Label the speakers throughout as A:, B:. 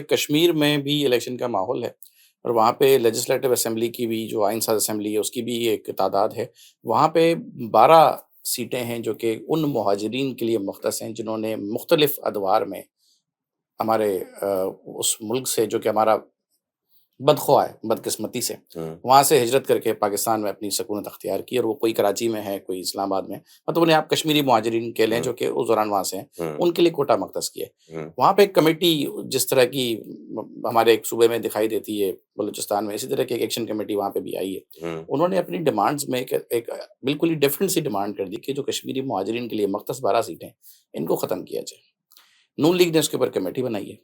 A: کشمیر میں بھی الیکشن کا ماحول ہے اور وہاں پہ لیجسلیٹو اسمبلی کی بھی جو آئین ساز اسمبلی ہے اس کی بھی ایک تعداد ہے۔ وہاں پہ 12 سیٹیں ہیں جو کہ ان مہاجرین کے لیے مختص ہیں جنہوں نے مختلف ادوار میں ہمارے اس ملک سے جو کہ ہمارا بدخواہ ہے بدقسمتی سے،
B: ہوں،
A: وہاں سے ہجرت کر کے پاکستان میں اپنی سکونت اختیار کی، اور وہ کوئی کراچی میں ہے، کوئی اسلام آباد میں، مطلب انہیں آپ کشمیری مہاجرین کہہ لیں
B: ہوں،
A: جو کہ اس دوران وہاں سے ہیں،
B: ہوں،
A: ان کے لیے کوٹا مختص کیا ہے۔
B: ہوں،
A: وہاں پہ ایک کمیٹی جس طرح کی ہمارے ایک صوبے میں دکھائی دیتی ہے بلوچستان میں، اسی طرح کی ایک ایکشن کمیٹی وہاں پہ بھی آئی ہے۔
B: ہوں،
A: انہوں نے اپنی ڈیمانڈز میں ایک بالکل ہی ڈفرینٹ سی ڈیمانڈ کر دی کہ جو کشمیری مہاجرین کے لیے مختص 12 سیٹیں ان کو ختم کیا جائے۔ نون لیگ نے اس کے اوپر کمیٹی بنائی ہے۔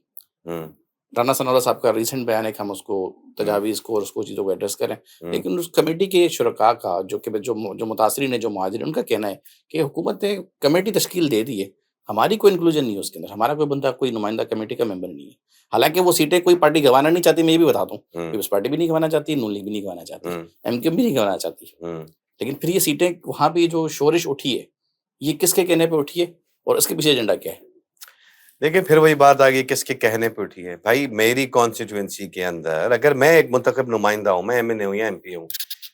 B: ہوں،
A: رانا ثناء اللہ صاحب کا ریسنٹ بیان ہے کہ ہم اس کو
B: ہوں،
A: تجاویز کو اور اس کو چیزوں کو ایڈریس کریں،
B: ہوں،
A: لیکن اس کمیٹی کے شرکاء کا جو متاثرین ہیں، جو مہاجرین، ان کا کہنا ہے کہ حکومت نے کمیٹی تشکیل دے دی ہے، ہماری کوئی انکلوژن نہیں ہے اس کے اندر، ہمارا کوئی بندہ کوئی نمائندہ کمیٹی کا ممبر نہیں ہے۔ حالانکہ وہ سیٹیں کوئی پارٹی گنوانا نہیں چاہتی، میں یہ بھی بتا دوں،
B: ہوں،
A: پیپلز پارٹی بھی نہیں گنوانا چاہتی، نون لیگ بھی نہیں گنوانا چاہتی،
B: ہوں،
A: ایم کیو بھی نہیں گنوانا چاہتی،
B: ہوں۔
A: لیکن پھر یہ سیٹیں وہاں پہ جو شورش اٹھی ہے، یہ کس کے کہنے پہ اٹھی ہے اور اس کے پیچھے ایجنڈا کیا ہے؟
B: دیکھیں پھر وہی بات آ گئی کس کے کہنے پہ اٹھی ہے بھائی. میری کانسٹیٹوئنسی کے اندر اگر میں ایک منتخب نمائندہ ہوں، میں ایم این اے ہوں یا ایم پی ہوں،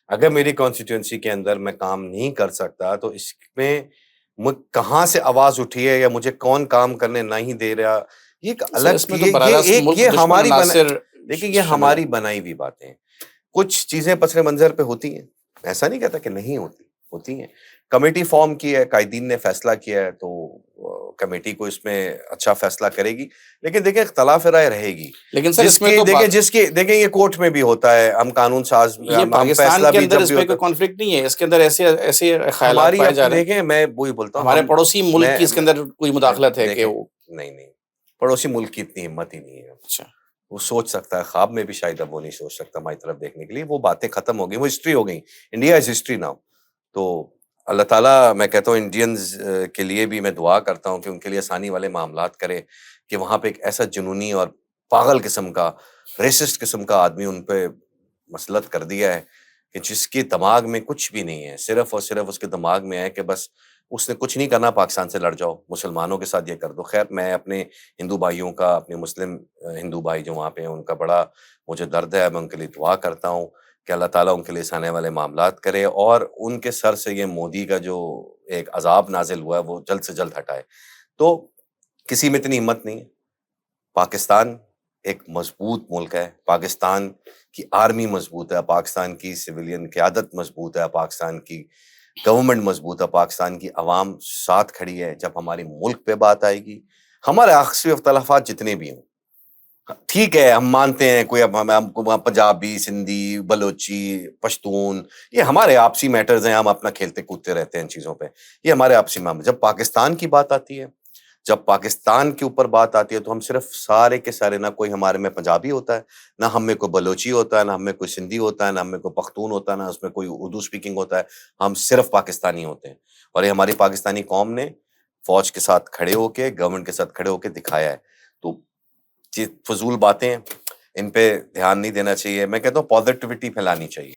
B: اگر میری کانسٹیٹوئنسی کے اندر میں کام نہیں کر سکتا تو اس میں کہاں سے آواز اٹھی ہے یا مجھے کون کام کرنے نہیں دے رہا، یہ ایک
A: سر
B: الگ
A: اس میں تو براہ راست ملک
B: یہ
A: دشمن
B: ہماری
A: عناصر
B: دیکھیں یہ
A: شامل ہیں۔
B: ہماری بنائی ہوئی باتیں ہیں. کچھ چیزیں پس منظر پہ ہوتی ہیں، ایسا نہیں کہتا کہ نہیں ہوتی ہیں. کمیٹی فارم کی ہے، قائدین نے فیصلہ کیا ہے تو کمیٹی کو اس میں اچھا فیصلہ کرے گی، لیکن دیکھیں اختلاف رائے رہے گی.
A: لیکن سر اس میں تو
B: دیکھیں یہ کورٹ میں بھی ہوتا ہے، ہم قانون ساز
A: یہ
B: ہم
A: پاکستان
B: فیصلہ
A: کے
B: بھی
A: اندر
B: جب
A: اس
B: بھی
A: میں
B: ہوتا
A: کوئی
B: ہے
A: کانفلکٹ نہیں ہے، اس کے اندر ایسے خیالات
B: ہماری
A: پائے جا رہے ہیں،
B: دیکھیں میں وہی بولتا ہوں
A: ہمارے پڑوسی ملک کی اس کے
B: میں
A: اندر کوئی مداخلت ہے کہ
B: دیکھیں
A: وہ
B: نہیں پڑوسی ملک کی اتنی ہمت ہی نہیں ہے.
A: اچھا
B: وہ سوچ سکتا ہے، خواب میں بھی شاید اب وہ نہیں سوچ سکتا ہماری طرف دیکھنے کے لیے. وہ باتیں ختم ہو گئی، وہ ہسٹری ہو گئی. India is history now. تو اللہ تعالیٰ میں کہتا ہوں انڈینز کے لیے بھی میں دعا کرتا ہوں کہ ان کے لیے آسانی والے معاملات کرے، کہ وہاں پہ ایک ایسا جنونی اور پاگل قسم کا ریسسٹ قسم کا آدمی ان پہ مسلط کر دیا ہے کہ جس کے دماغ میں کچھ بھی نہیں ہے، صرف اور صرف اس کے دماغ میں ہے کہ بس اس نے کچھ نہیں کرنا، پاکستان سے لڑ جاؤ، مسلمانوں کے ساتھ یہ کر دو. خیر میں اپنے ہندو بھائیوں کا، اپنے مسلم ہندو بھائی جو وہاں پہ ہیں ان کا بڑا مجھے درد ہے. میں ان کے لیے دعا کرتا ہوں کہ اللہ تعالیٰ ان کے لیے آنے والے معاملات کرے اور ان کے سر سے یہ مودی کا جو ایک عذاب نازل ہوا ہے وہ جلد سے جلد ہٹائے. تو کسی میں اتنی ہمت نہیں ہے. پاکستان ایک مضبوط ملک ہے، پاکستان کی آرمی مضبوط ہے، پاکستان کی سویلین قیادت مضبوط ہے، پاکستان کی گورنمنٹ مضبوط ہے، پاکستان کی عوام ساتھ کھڑی ہے. جب ہماری ملک پہ بات آئے گی، ہمارے آخری اختلافات جتنے بھی ہوں ٹھیک ہے، ہم مانتے ہیں کوئی ہم پنجابی، سندھی، بلوچی، پشتون، یہ ہمارے آپسی میٹرز ہیں، ہم اپنا کھیلتے کودتے رہتے ہیں ان چیزوں پہ، یہ ہمارے آپسی معاملے. جب پاکستان کی بات آتی ہے، جب پاکستان کے اوپر بات آتی ہے تو ہم صرف سارے کے سارے، نہ کوئی ہمارے میں پنجابی ہوتا ہے، نہ ہم میں کوئی بلوچی ہوتا ہے، نہ ہم میں کوئی سندھی ہوتا ہے، نہ ہم میں کوئی پختون ہوتا ہے، نہ اس میں کوئی اردو سپیکنگ ہوتا ہے. ہم صرف پاکستانی ہوتے ہیں. اور یہ ہماری پاکستانی قوم نے فوج کے ساتھ کھڑے ہو کے، گورنمنٹ کے ساتھ کھڑے ہو کے دکھایا ہے. تو فضول باتیں ان پہ دھیان نہیں دینا چاہیے. میں کہتا ہوں پازیٹیوٹی پھیلانی چاہیے.